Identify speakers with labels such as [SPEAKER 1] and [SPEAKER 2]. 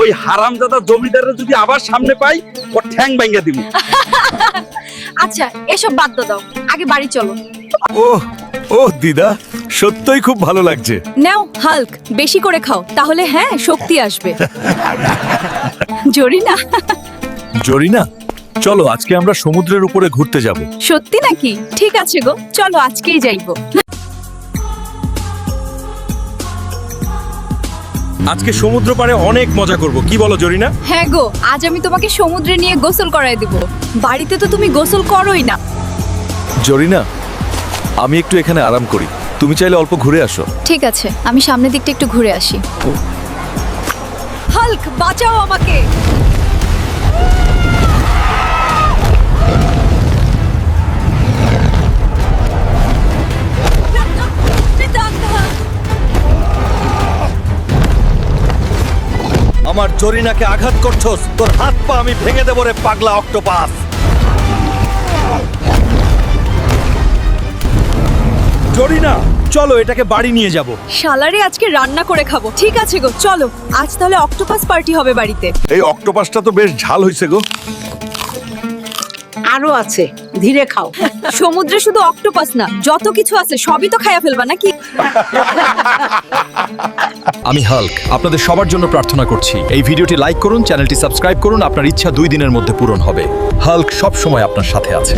[SPEAKER 1] ওই হারামজাদা জমিদারের যদি আবার সামনে পাই ওর ঠ্যাং ভাঙা দিব।
[SPEAKER 2] আচ্ছা এসব বাদ দাও, আগে বাড়ি চলো।
[SPEAKER 3] ও দিদা, সত্যই খুব ভালো লাগছে।
[SPEAKER 2] নাও হাল্ক, বেশি করে খাও, তাহলে হ্যাঁ শক্তি আসবে। জরিনা,
[SPEAKER 3] জরিনা, চলো আজকে আমরা সমুদ্রের উপরে ঘুরতে যাব।
[SPEAKER 2] সত্যি নাকি? ঠিক আছে গো, চলো আজকেই যাইবো।
[SPEAKER 3] আজকে সমুদ্র পাড়ে অনেক মজা করব, কি বলো জরিনা?
[SPEAKER 2] হ্যাঁ গো, আজ আমি তোমাকে সমুদ্রে নিয়ে গোসল করায় দিব। বাড়িতে তো তুমি গোসল করোই না।
[SPEAKER 3] জরিনা, আমি একটু এখানে আরাম করি, তুমি চাইলে অল্প ঘুরে আসো।
[SPEAKER 2] ঠিক আছে, আমি সামনের দিকটা একটু ঘুরে আসি। হাল্ক, বাঁচাও আমাকে।
[SPEAKER 3] আমার জরিনাকে আঘাত করছস, তোর হাত পা আমি ভেঙে দেব রে পাগলা অক্টোপাস। জরিনা, চলো এটাকে বাড়ি নিয়ে যাব।
[SPEAKER 2] শালারে আজকে রান্না করে খাবো। ঠিক আছে গো, চলো আজ তাহলে অক্টোপাস পার্টি হবে বাড়িতে।
[SPEAKER 3] এই অক্টোপাসটা তো বেশ ঝাল হইছে গো।
[SPEAKER 4] আরো আছে, ধীরে খাও।
[SPEAKER 2] সমুদ্রে শুধু অক্টোপাস না, যত কিছু আছে সবই তো খাইয়া ফেলবা নাকি?
[SPEAKER 3] আমি হাল্ক আপনাদের সবার জন্য প্রার্থনা করছি, এই ভিডিওটি লাইক করুন, চ্যানেলটি সাবস্ক্রাইব করুন, আপনার ইচ্ছা 2 দিনের মধ্যে পূরণ হবে। হাল্ক সব সময় আপনার সাথে আছে।